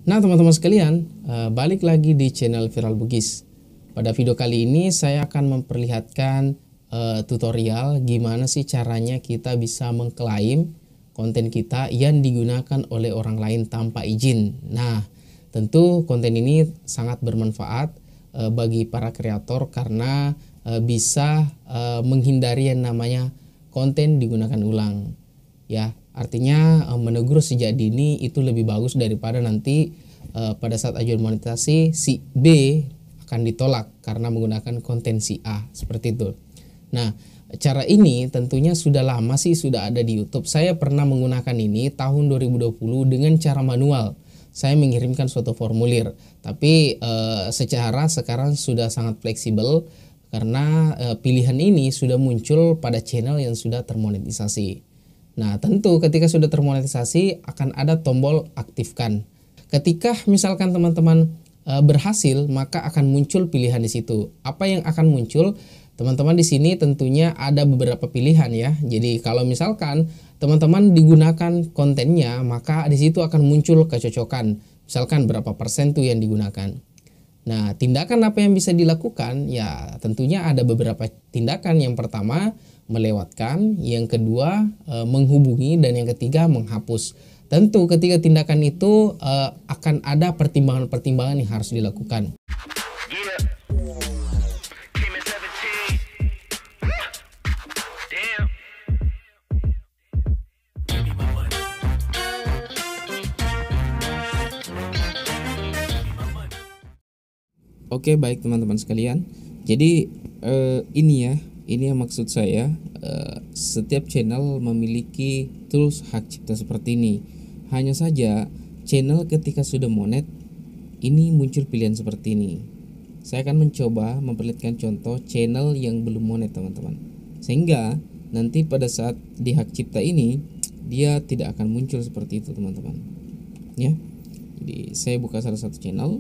Nah teman-teman sekalian, balik lagi di channel Viral Bugis. Pada video kali ini saya akan memperlihatkan tutorial gimana sih caranya kita bisa mengklaim konten kita yang digunakan oleh orang lain tanpa izin. Nah tentu konten ini sangat bermanfaat bagi para kreator karena bisa menghindari yang namanya konten digunakan ulang. Ya, artinya menegur sejak dini itu lebih bagus daripada nanti pada saat ajuan monetasi si B akan ditolak karena menggunakan konten si A, seperti itu. Nah, cara ini tentunya sudah lama sih sudah ada di YouTube. Saya pernah menggunakan ini tahun 2020 dengan cara manual. Saya mengirimkan suatu formulir, tapi secara sekarang sudah sangat fleksibel karena pilihan ini sudah muncul pada channel yang sudah termonetisasi. Nah, tentu ketika sudah termonetisasi akan ada tombol aktifkan. Ketika misalkan teman-teman berhasil, maka akan muncul pilihan di situ. Apa yang akan muncul? Teman-teman di sini tentunya ada beberapa pilihan ya. Jadi kalau misalkan teman-teman digunakan kontennya, maka di situ akan muncul kecocokan. Misalkan berapa persen tuh yang digunakan. Nah, tindakan apa yang bisa dilakukan? Ya, tentunya ada beberapa tindakan. Yang pertama, melewatkan, yang kedua menghubungi, dan yang ketiga menghapus. Tentu ketika tindakan itu akan ada pertimbangan-pertimbangan yang harus dilakukan. Oke, baik teman-teman sekalian. Jadi ini yang maksud saya. Setiap channel memiliki tools hak cipta seperti ini. Hanya saja channel ketika sudah monet, ini muncul pilihan seperti ini. Saya akan mencoba memperlihatkan contoh channel yang belum monet teman-teman. Sehingga nanti pada saat di hak cipta ini dia tidak akan muncul seperti itu teman-teman. Ya. Jadi saya buka salah satu channel.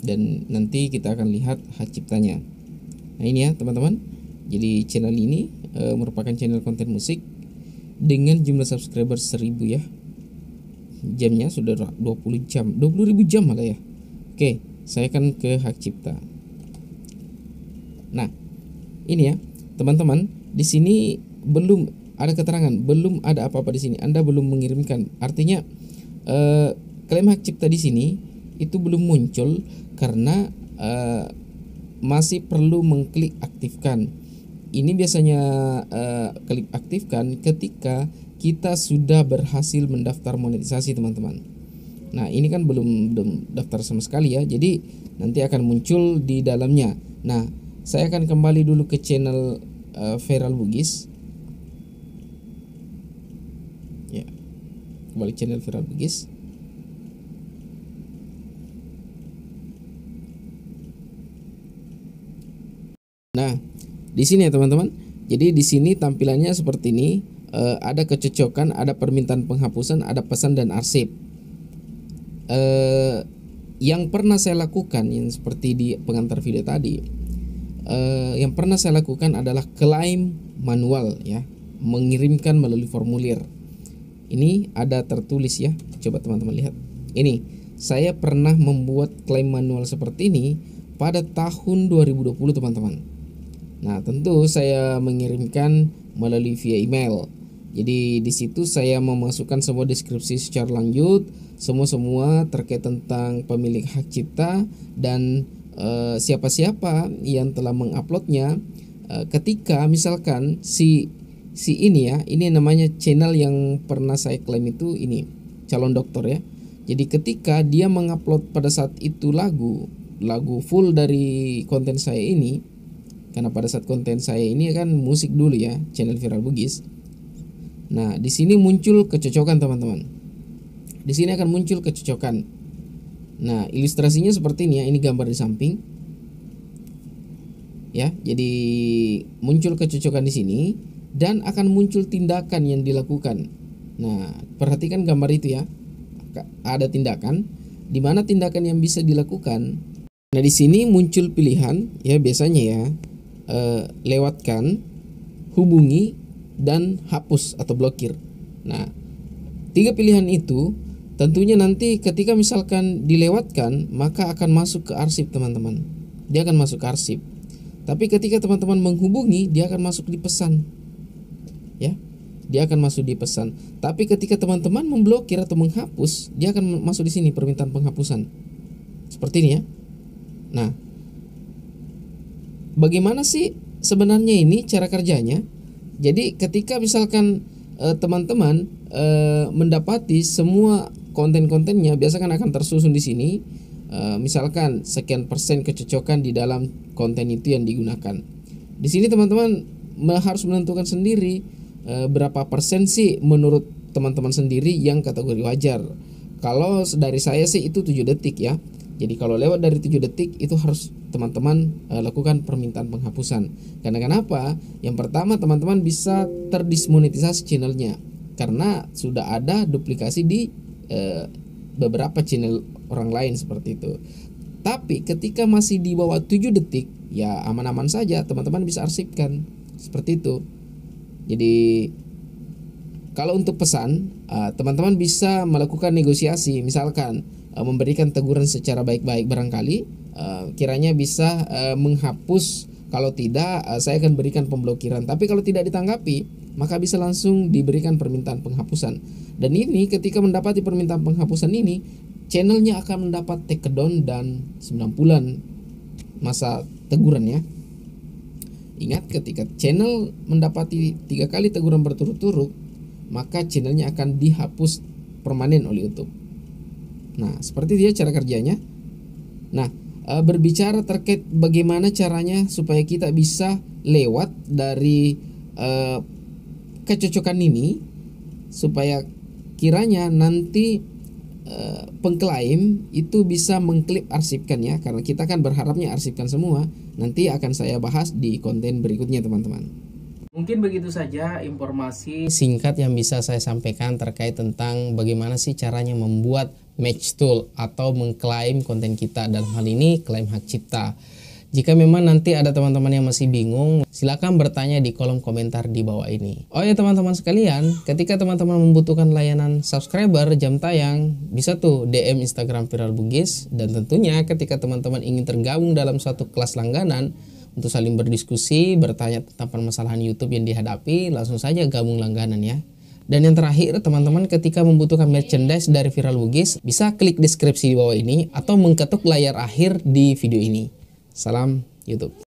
Dan nanti kita akan lihat hak ciptanya. Nah ini ya teman-teman. Jadi channel ini merupakan channel konten musik dengan jumlah subscriber 1000 ya. Jamnya sudah 20 jam, 20.000 jam malah ya. Oke, saya akan ke hak cipta. Nah, ini ya teman-teman. Di sini belum ada keterangan, belum ada apa-apa di sini. Anda belum mengirimkan. Artinya klaim hak cipta di sini itu belum muncul karena masih perlu mengklik aktifkan. Ini biasanya klik aktifkan ketika kita sudah berhasil mendaftar monetisasi teman-teman. Nah ini kan belum daftar sama sekali ya, jadi nanti akan muncul di dalamnya. Nah saya akan kembali dulu ke channel Viral Bugis ya, kembali channel Viral Bugis. Nah, di sini ya teman-teman. Jadi di sini tampilannya seperti ini. Ada kecocokan, ada permintaan penghapusan, ada pesan dan arsip. Yang pernah saya lakukan yang seperti di pengantar video tadi, yang pernah saya lakukan adalah klaim manual ya, mengirimkan melalui formulir. Ini ada tertulis ya. Coba teman-teman lihat. Ini saya pernah membuat klaim manual seperti ini pada tahun 2020 teman-teman. Nah, tentu saya mengirimkan melalui via email. Jadi di situ saya memasukkan semua deskripsi secara lanjut, semua terkait tentang pemilik hak cipta dan siapa-siapa yang telah menguploadnya. Ketika misalkan si ini ya, ini namanya channel yang pernah saya klaim itu ini, calon dokter ya. Jadi ketika dia mengupload pada saat itu lagu full dari konten saya ini. Karena pada saat konten saya ini kan musik dulu ya, channel Viral Bugis. Nah, di sini muncul kecocokan teman-teman. Di sini akan muncul kecocokan. Nah, ilustrasinya seperti ini ya, ini gambar di samping. Ya, jadi muncul kecocokan di sini dan akan muncul tindakan yang dilakukan. Nah, perhatikan gambar itu ya. Ada tindakan, di mana tindakan yang bisa dilakukan. Nah, di sini muncul pilihan ya biasanya ya. Lewatkan, hubungi, dan hapus atau blokir. Nah Tiga pilihan itu tentunya nanti ketika misalkan dilewatkan, maka akan masuk ke arsip teman-teman. Dia akan masuk ke arsip. Tapi ketika teman-teman menghubungi, dia akan masuk di pesan. Ya. Dia akan masuk di pesan. Tapi ketika teman-teman memblokir atau menghapus, dia akan masuk di sini permintaan penghapusan. Seperti ini ya. Nah, bagaimana sih sebenarnya ini cara kerjanya? Jadi ketika misalkan teman-teman mendapati semua konten-kontennya, biasa kan akan tersusun di sini. Misalkan sekian persen kecocokan di dalam konten itu yang digunakan. Di sini teman-teman harus menentukan sendiri berapa persen sih menurut teman-teman sendiri yang kategori wajar. Kalau dari saya sih itu 7 detik ya. Jadi kalau lewat dari 7 detik itu harus teman-teman lakukan permintaan penghapusan. Karena kenapa? Yang pertama, teman-teman bisa terdismonetisasi channelnya karena sudah ada duplikasi di beberapa channel orang lain seperti itu. Tapi ketika masih di bawah 7 detik ya aman-aman saja, teman-teman bisa arsipkan seperti itu. Jadi kalau untuk pesan, teman-teman bisa melakukan negosiasi, misalkan memberikan teguran secara baik-baik, barangkali kiranya bisa menghapus. Kalau tidak, saya akan berikan pemblokiran. Tapi kalau tidak ditanggapi, maka bisa langsung diberikan permintaan penghapusan. Dan ini ketika mendapati permintaan penghapusan ini, channelnya akan mendapat take down dan 9 bulan masa teguran ya. Ingat, ketika channel mendapati 3 kali teguran berturut-turut, maka channelnya akan dihapus permanen oleh YouTube. Nah, seperti dia cara kerjanya. Nah, berbicara terkait bagaimana caranya supaya kita bisa lewat dari kecocokan ini, supaya kiranya nanti pengklaim itu bisa mengklip arsipkan ya, karena kita kan berharapnya arsipkan semua. Nanti akan saya bahas di konten berikutnya teman-teman. Mungkin begitu saja informasi singkat yang bisa saya sampaikan terkait tentang bagaimana sih caranya membuat match tool atau mengklaim konten kita, dalam hal ini klaim hak cipta. Jika memang nanti ada teman-teman yang masih bingung, silakan bertanya di kolom komentar di bawah ini. Oh ya teman-teman sekalian, ketika teman-teman membutuhkan layanan subscriber jam tayang, bisa tuh DM Instagram Viral Bugis. Dan tentunya ketika teman-teman ingin tergabung dalam suatu kelas langganan untuk saling berdiskusi, bertanya tentang permasalahan YouTube yang dihadapi, langsung saja gabung langganan ya. Dan yang terakhir, teman-teman ketika membutuhkan merchandise dari Viral Bugis, bisa klik deskripsi di bawah ini atau mengketuk layar akhir di video ini. Salam YouTube.